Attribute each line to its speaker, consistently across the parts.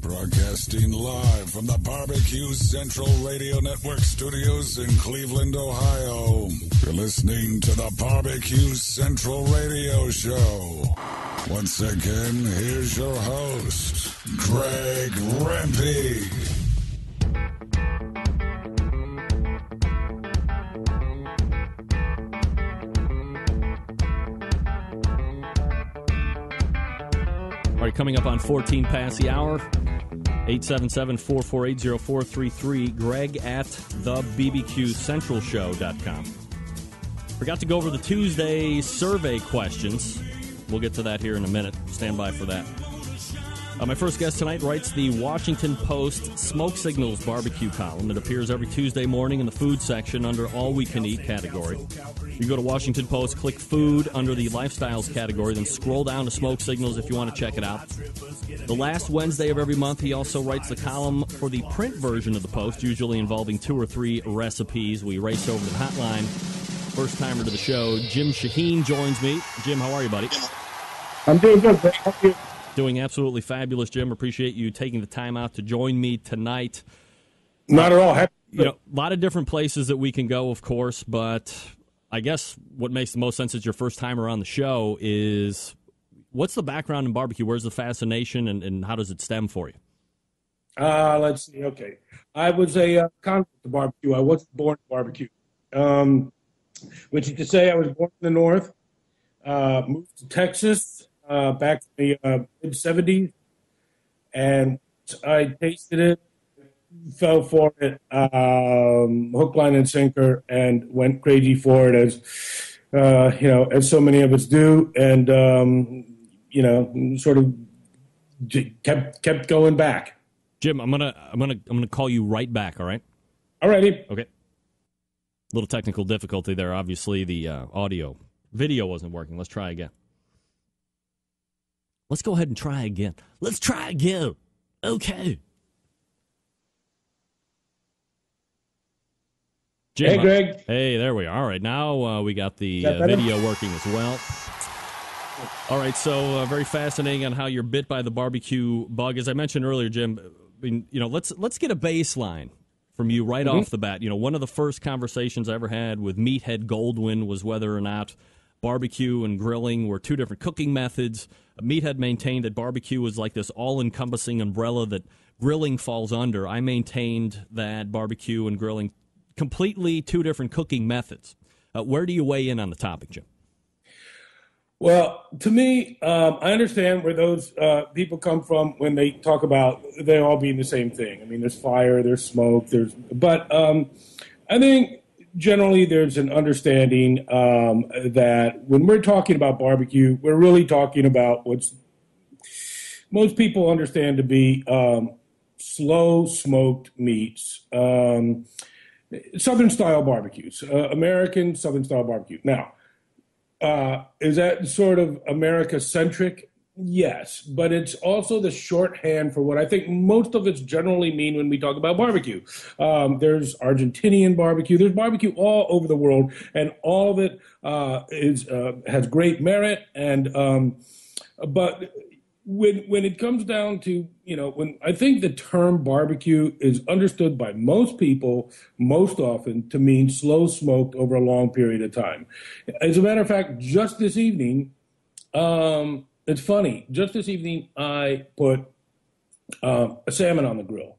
Speaker 1: Broadcasting live from the Barbecue Central Radio Network studios in Cleveland, Ohio. You're listening to the Barbecue Central Radio Show. Once again, here's your host, Greg Rempe.
Speaker 2: All right, coming up on 14 past the hour, 877-448-0433, Greg at thebbqcentralshow.com. Forgot to go over the Tuesday survey questions. We'll get to that here in a minute. Stand by for that. My first guest tonight writes the Washington Post Smoke Signals Barbecue column that appears every Tuesday morning in the food section under All We Can Eat category. You go to Washington Post, click Food under the Lifestyles category, then scroll down to Smoke Signals if you want to check it out. The last Wednesday of every month, he also writes the column for the print version of the Post, usually involving 2 or 3 recipes. We race over to the hotline. First timer to the show, Jim Shahin joins me. Jim, how are you, buddy?
Speaker 3: I'm doing good. How are you?
Speaker 2: Doing absolutely fabulous, Jim. Appreciate you taking the time out to join me tonight.
Speaker 3: Not at all.
Speaker 2: A lot of different places that we can go, of course, but I guess what makes the most sense is your first time around the show is what's the background in barbecue? Where's the fascination, and how does it stem for you?
Speaker 3: Let's see. Okay. I was a convert to barbecue. I wasn't born to barbecue. Which is to say I was born in the North, moved to Texas back in the mid-'70s, and I tasted it, fell for it, hook, line, and sinker, and went crazy for it as as so many of us do, and sort of kept going back.
Speaker 2: Jim, I'm gonna call you right back. All right.
Speaker 3: All righty.
Speaker 2: Okay. Little technical difficulty there. Obviously, the video wasn't working. Let's try again. Let's go ahead and try again. Let's try again. Okay. Jim,
Speaker 3: hey, Greg.
Speaker 2: Hey, there we are. All right, now we got the video working as well. All right, so very fascinating on how you're bit by the barbecue bug. As I mentioned earlier, Jim, let's get a baseline from you right off the bat. One of the first conversations I ever had with Meathead Goldwyn was whether or not barbecue and grilling were 2 different cooking methods. Meathead maintained that barbecue was like this all-encompassing umbrella that grilling falls under. I maintained that barbecue and grilling completely 2 different cooking methods. Where do you weigh in on the topic, Jim?
Speaker 3: Well, to me, I understand where those people come from when they talk about they all being the same thing. I mean, there's fire, there's smoke, but I think generally there's an understanding that when we're talking about barbecue, we're really talking about what's most people understand to be slow smoked meats, Southern style barbecues, American Southern style barbecue. Now, is that sort of America-centric? Yes, but it's also the shorthand for what I think most of us generally mean when we talk about barbecue. There's Argentinian barbecue. There's barbecue all over the world, and all of it has great merit. And but when it comes down to when I think the term barbecue is understood by most people most often to mean slow smoked over a long period of time. As a matter of fact, just this evening. It's funny. Just this evening, I put a salmon on the grill.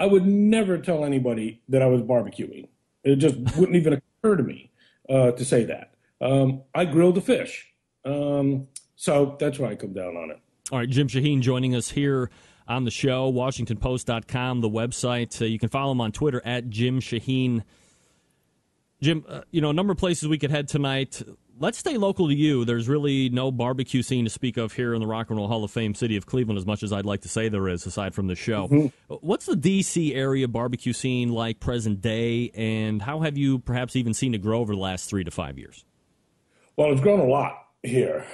Speaker 3: I would never tell anybody that I was barbecuing. It just wouldn't even occur to me to say that. I grilled the fish. So that's why I come down on it.
Speaker 2: All right, Jim Shahin joining us here on the show, WashingtonPost.com, the website. You can follow him on Twitter at Jim Shahin. Jim, a number of places we could head tonight. Let's stay local to you. There's really no barbecue scene to speak of here in the Rock and Roll Hall of Fame city of Cleveland, as much as I'd like to say there is, aside from the show. Mm-hmm. What's the D.C. area barbecue scene like present day, and how have you perhaps even seen it grow over the last 3 to 5 years?
Speaker 3: Well, it's grown a lot here.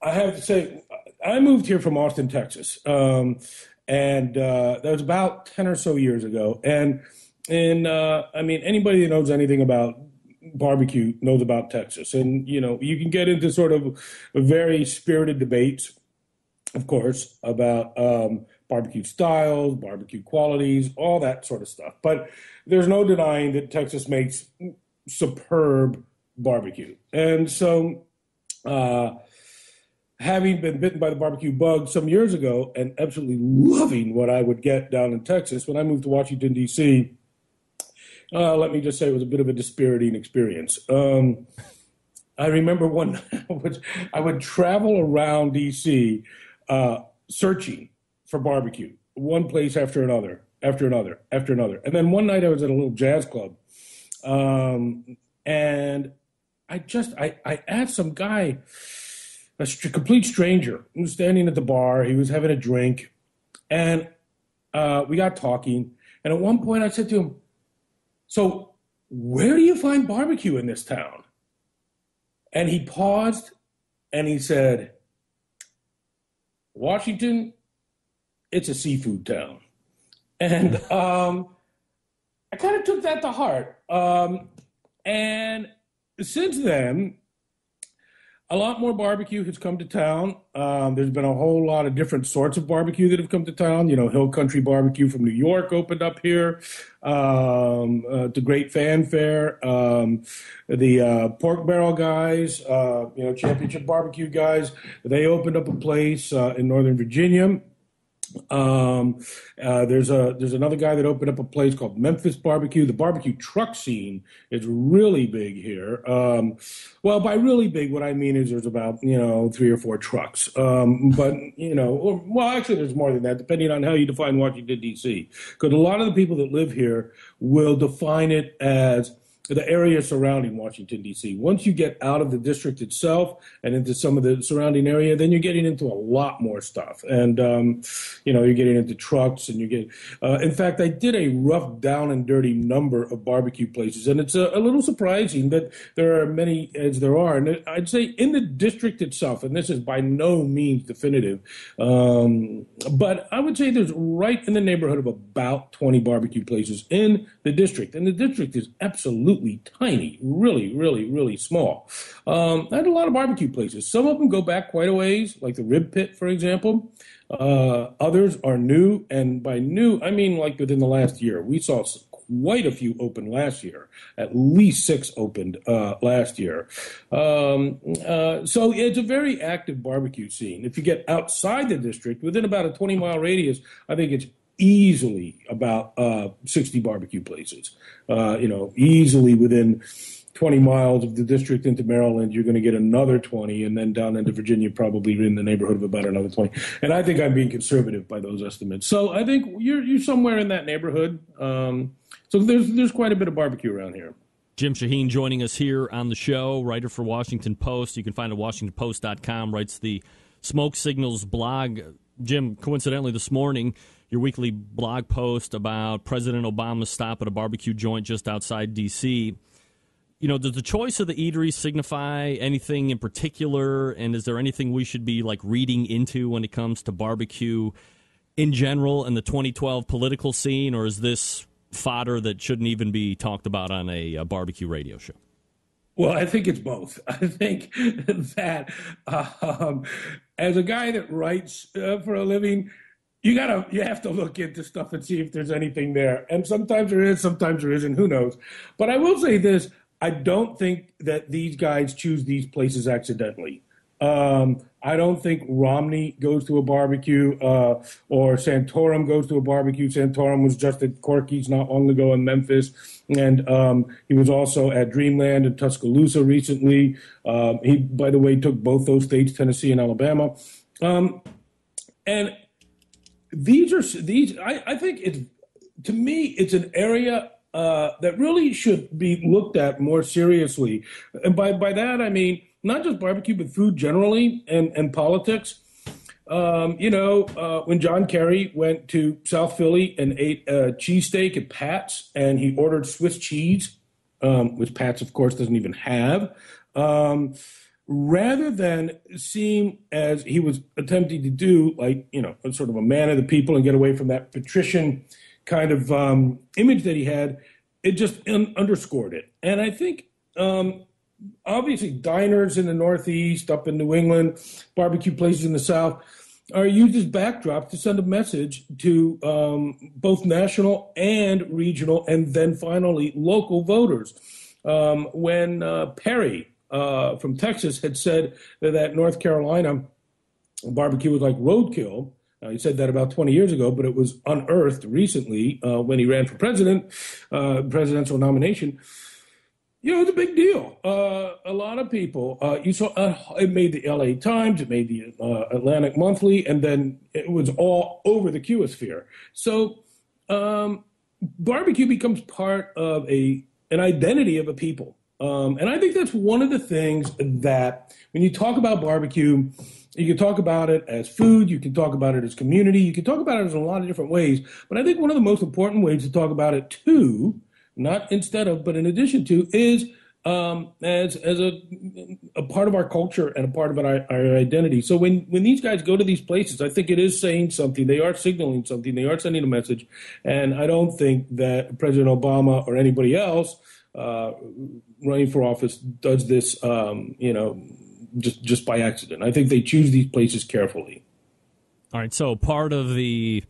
Speaker 3: I have to say, I moved here from Austin, Texas, and that was about 10 or so years ago. And anybody that knows anything about barbecue knows about Texas. And, you can get into sort of very spirited debates of course, about barbecue styles, barbecue qualities, all that sort of stuff. But there's no denying that Texas makes superb barbecue. And so, having been bitten by the barbecue bug some years ago and absolutely loving what I would get down in Texas, when I moved to Washington, D.C., let me just say it was a bit of a dispiriting experience. I remember I would travel around D.C. Searching for barbecue, one place after another, after another, after another. And then one night I was at a little jazz club, and I asked some guy, complete stranger, who was standing at the bar. He was having a drink, and we got talking. And at one point I said to him, "So where do you find barbecue in this town?" And he paused and he said, "Washington, it's a seafood town." And I kind of took that to heart. And since then, a lot more barbecue has come to town. There's been a whole lot of different sorts of barbecue that have come to town. You know, Hill Country Barbecue from New York opened up here. The great fanfare. The Pork Barrel guys, Championship Barbecue guys, they opened up a place in Northern Virginia. There's another guy that opened up a place called Memphis Barbecue. The barbecue truck scene is really big here. Well, by really big, what I mean is there's about 3 or 4 trucks. But actually, there's more than that, depending on how you define Washington D.C. Because a lot of the people that live here will define it as the area surrounding Washington, D.C. Once you get out of the district itself and into some of the surrounding area, then you're getting into a lot more stuff. And, you're getting into trucks and in fact, I did a rough down and dirty number of barbecue places. And it's a little surprising that there are many as there are. And I'd say in the district itself, and this is by no means definitive, but I would say there's right in the neighborhood of about 20 barbecue places in the district. And the district is absolutely tiny, really, really, really small. I had a lot of barbecue places. Some of them go back quite a ways, like the Rib Pit, for example. Others are new, and by new, I mean like within the last year. We saw quite a few open last year. At least 6 opened last year. So it's a very active barbecue scene. If you get outside the district, within about a 20-mile radius, I think it's easily about 60 barbecue places. Easily within 20 miles of the district into Maryland, you're going to get another 20, and then down into Virginia, probably in the neighborhood of about another 20. And I think I'm being conservative by those estimates. So I think you're somewhere in that neighborhood. So there's quite a bit of barbecue around here.
Speaker 2: Jim Shahin joining us here on the show, writer for Washington Post. You can find it at WashingtonPost.com, writes the Smoke Signals blog. Jim, coincidentally this morning, your weekly blog post about President Obama's stop at a barbecue joint just outside D.C. Does the choice of the eatery signify anything in particular? And is there anything we should be reading into when it comes to barbecue in general in the 2012 political scene? Or is this fodder that shouldn't even be talked about on a barbecue radio show?
Speaker 3: Well, I think it's both. I think that as a guy that writes for a living, you have to look into stuff and see if there's anything there. And sometimes there is, sometimes there isn't. Who knows? But I will say this. I don't think that these guys choose these places accidentally. I don't think Romney goes to a barbecue or Santorum goes to a barbecue. Santorum was just at Corky's not long ago in Memphis. And he was also at Dreamland in Tuscaloosa recently. He, by the way, took both those states, Tennessee and Alabama. And I think to me, it's an area that really should be looked at more seriously. And by that, I mean, not just barbecue, but food generally and politics. When John Kerry went to South Philly and ate a cheesesteak at Pat's and he ordered Swiss cheese, which Pat's, of course, doesn't even have, rather than seem as he was attempting to do, sort of a man of the people and get away from that patrician kind of image that he had, it just underscored it. And I think obviously diners in the Northeast, up in New England, barbecue places in the South, are used as backdrops to send a message to both national and regional, and then finally local voters. When Perry from Texas had said that North Carolina barbecue was like roadkill, he said that about 20 years ago, but it was unearthed recently when he ran for presidential nomination. It's a big deal. A lot of people, you saw, it made the LA Times, it made the Atlantic Monthly, and then it was all over the Q-sphere. So barbecue becomes part of an identity of a people. And I think that's one of the things that when you talk about barbecue, you can talk about it as food, you can talk about it as community, you can talk about it in a lot of different ways. But I think one of the most important ways to talk about it too, not instead of, but in addition to, is as a part of our culture and a part of our identity. So when these guys go to these places, I think it is saying something. They are signaling something. They are sending a message. And I don't think that President Obama or anybody else running for office does this, just by accident. I think they choose these places carefully.
Speaker 2: All right, so part of the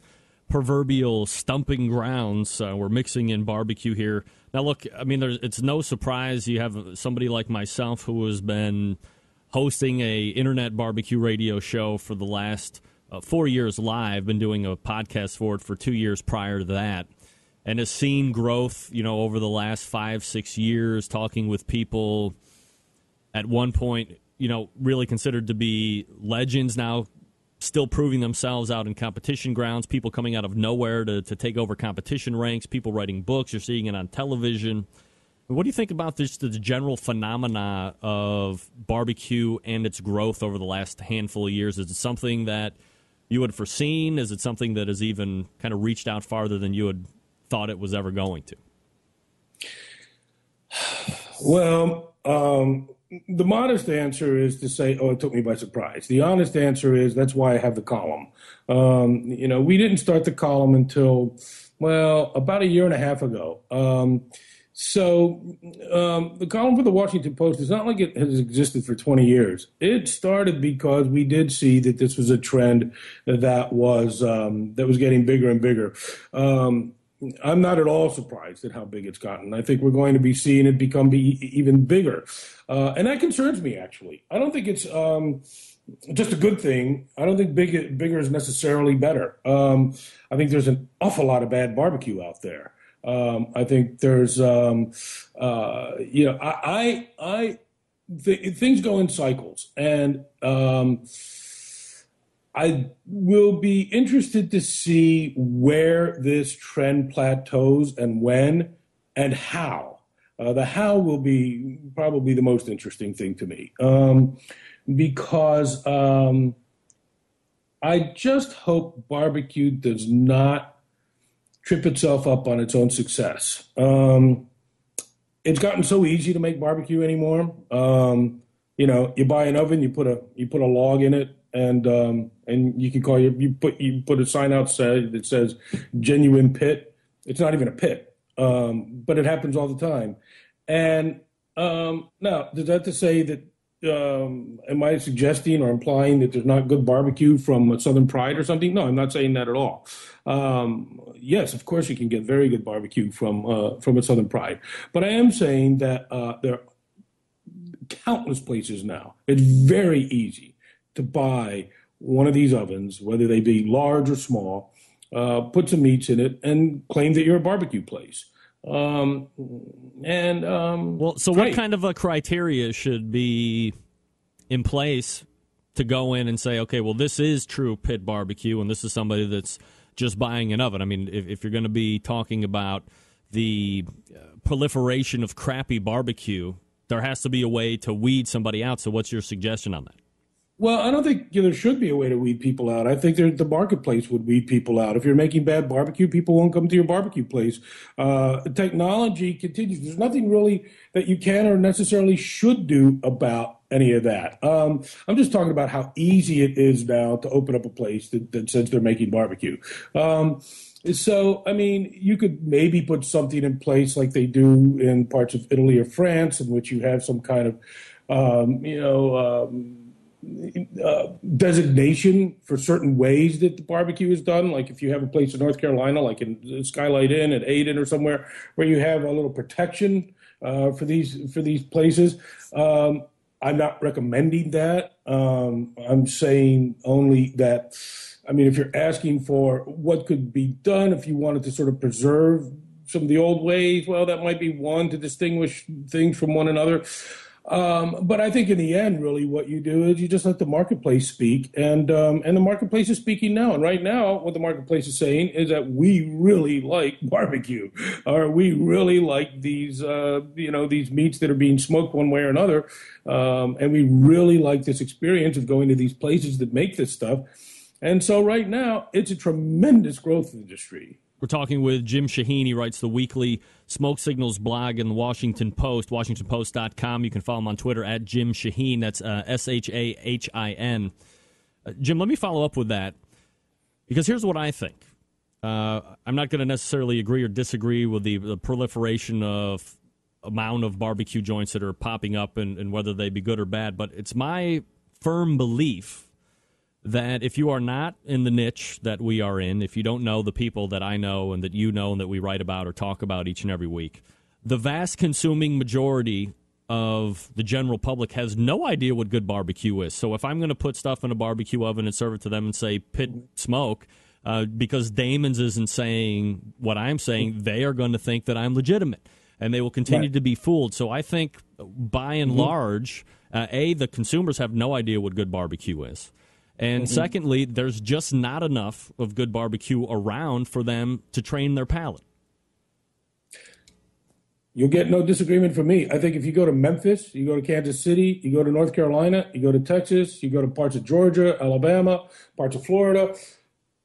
Speaker 2: proverbial stumping grounds, we're mixing in barbecue here. Now, look, I mean, it's no surprise you have somebody like myself who has been hosting a internet barbecue radio show for the last 4 years live, been doing a podcast for it for 2 years prior to that, and has seen growth, over the last 5-6 years, talking with people at one point, really considered to be legends, now still proving themselves out in competition grounds, people coming out of nowhere to take over competition ranks, people writing books, you're seeing it on television. What do you think about the general phenomena of barbecue and its growth over the last handful of years? Is it something that you had foreseen? Is it something that has even kind of reached out farther than you had thought it was ever going to?
Speaker 3: Well, the modest answer is to say, it took me by surprise. The honest answer is that's why I have the column. We didn't start the column until, about a year and a half ago. So the column for the Washington Post is not like it has existed for 20 years. It started because we did see that this was a trend that was getting bigger and bigger. I'm not at all surprised at how big it's gotten. I think we're going to be seeing it become even bigger. And that concerns me, actually. I don't think it's just a good thing. I don't think bigger is necessarily better. I think there's an awful lot of bad barbecue out there. I think there's, things go in cycles. And I will be interested to see where this trend plateaus and when and how. The how will be probably the most interesting thing to me because I just hope barbecue does not trip itself up on its own success. It's gotten so easy to make barbecue anymore. You buy an oven, you put a log in it, and you can you put a sign outside that says genuine pit. It's not even a pit, but it happens all the time. And now, is that to say that am I suggesting or implying that there's not good barbecue from Southern Pride or something? No, I'm not saying that at all. Yes, of course you can get very good barbecue from a Southern Pride, but I am saying that there are countless places now. It's very easy to buy one of these ovens, whether they be large or small, put some meats in it, and claim that you're a barbecue place. So
Speaker 2: what kind of a criteria should be in place to go in and say, okay, well, this is true pit barbecue, and this is somebody that's just buying an oven? I mean, if you're going to be talking about the proliferation of crappy barbecue, there has to be a way to weed somebody out. So what's your suggestion on that?
Speaker 3: Well, I don't think there should be a way to weed people out. I think the marketplace would weed people out. If you're making bad barbecue, people won't come to your barbecue place. Technology continues. There's nothing really that you can or necessarily should do about any of that. I'm just talking about how easy it is now to open up a place that says they're making barbecue. So, I mean, you could maybe put something in place like they do in parts of Italy or France, in which you have some kind of, designation for certain ways that the barbecue is done. Like if you have a place in North Carolina, like in Skylight Inn at Aden or somewhere, where you have a little protection for these places. I'm not recommending that. I'm saying only that. I mean, if you're asking for what could be done, if you wanted to sort of preserve some of the old ways, well, that might be one to distinguish things from one another. But I think in the end, really, what you do is you just let the marketplace speak, and the marketplace is speaking now. And right now, what the marketplace is saying is that we really like barbecue, or we really like these these meats that are being smoked one way or another, and we really like this experience of going to these places that make this stuff. And so right now, it's a tremendous growth industry.
Speaker 2: We're talking with Jim Shahin. He writes the weekly Smoke Signals blog in the Washington Post, WashingtonPost.com. You can follow him on Twitter at Jim Shahin. That's Shahin. Jim, let me follow up with that, because here's what I think. I'm not going to necessarily agree or disagree with the proliferation of amount of barbecue joints that are popping up and whether they be good or bad, but it's my firm belief that if you are not in the niche that we are in, if you don't know the people that I know and that you know and that we write about or talk about each and every week, the vast consuming majority of the general public has no idea what good barbecue is. So if I'm going to put stuff in a barbecue oven and serve it to them and say pit smoke, because Damon's isn't saying what I'm saying, they are going to think that I'm legitimate, and they will continue to be fooled. So I think by and large, the consumers have no idea what good barbecue is. And secondly, there's just not enough of good barbecue around for them to train their palate.
Speaker 3: You'll get no disagreement from me. I think if you go to Memphis, you go to Kansas City, you go to North Carolina, you go to Texas, you go to parts of Georgia, Alabama, parts of Florida,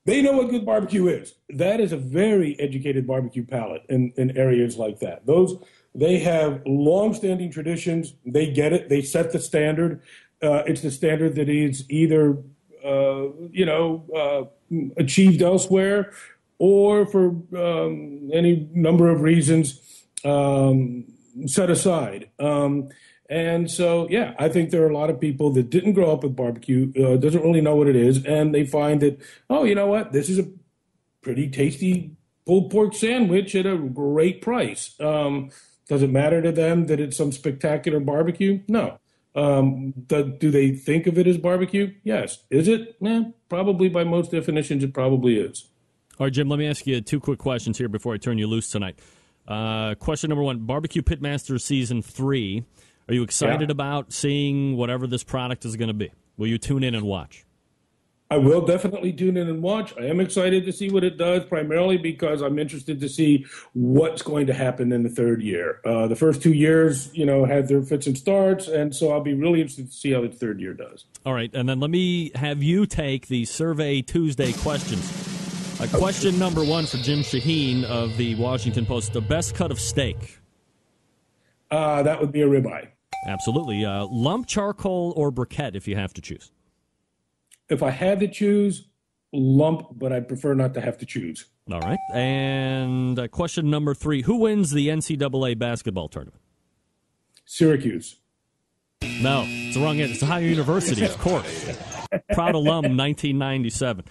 Speaker 3: they know what good barbecue is. That is a very educated barbecue palate in areas like that. They have long-standing traditions. They get it. They set the standard. It's the standard that is either achieved elsewhere, or for any number of reasons set aside. And so, I think there are a lot of people that didn't grow up with barbecue, doesn't really know what it is, and they find that, oh, you know what, this is a pretty tasty pulled pork sandwich at a great price. Does it matter to them that it's some spectacular barbecue? No. Do they think of it as barbecue? Yes. Is it? Probably by most definitions, it probably is.
Speaker 2: All right, Jim, let me ask you two quick questions here before I turn you loose tonight. Question number one, Barbecue Pitmaster Season 3. Are you excited about seeing whatever this product is going to be? Will you tune in and watch?
Speaker 3: I will definitely tune in and watch. I am excited to see what it does, primarily because I'm interested to see what's going to happen in the third year. The first 2 years, had their fits and starts, and so I'll be really interested to see how the third year does.
Speaker 2: All right, and then let me have you take the Survey Tuesday questions. Question number one for Jim Shahin of the Washington Post, the best cut of steak?
Speaker 3: That would be a ribeye.
Speaker 2: Absolutely. Lump, charcoal, or briquette, if you have to choose?
Speaker 3: If I had to choose, lump, but I'd prefer not to have to choose.
Speaker 2: All right. And question number three, who wins the NCAA basketball tournament?
Speaker 3: Syracuse.
Speaker 2: No, it's the wrong answer. It's Ohio University, of course. Proud alum, 1997.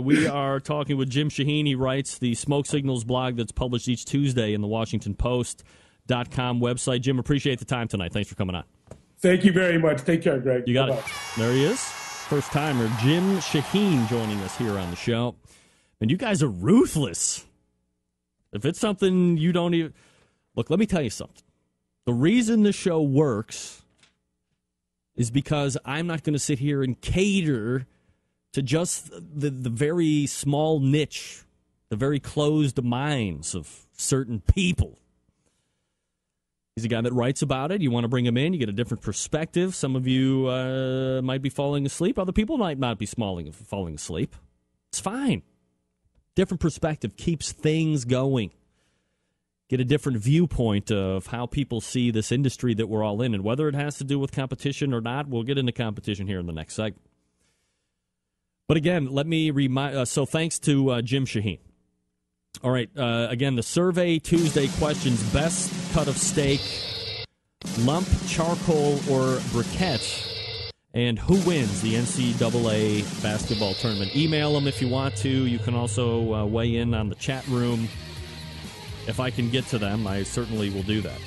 Speaker 2: We are talking with Jim Shahin. He writes the Smoke Signals blog that's published each Tuesday in the WashingtonPost.com website. Jim, appreciate the time tonight. Thanks for coming on.
Speaker 3: Thank you very much. Take care, Greg.
Speaker 2: You got
Speaker 3: Bye-bye.
Speaker 2: it. There he is. First-timer Jim Shahin joining us here on the show. And you guys are ruthless. If it's something you don't even... Look, let me tell you something. The reason the show works is because I'm not going to sit here and cater to just the very small niche, the very closed minds of certain people. He's a guy that writes about it. You want to bring him in. You get a different perspective. Some of you might be falling asleep. Other people might not be falling asleep. It's fine. Different perspective keeps things going. Get a different viewpoint of how people see this industry that we're all in. And whether it has to do with competition or not, we'll get into competition here in the next segment. But again, let me remind... so thanks to Jim Shahin. All right, again, the Survey Tuesday questions, best cut of steak, lump, charcoal, or briquette. and who wins the NCAA basketball tournament. Email them if you want to. You can also weigh in on the chat room. If I can get to them, I certainly will do that.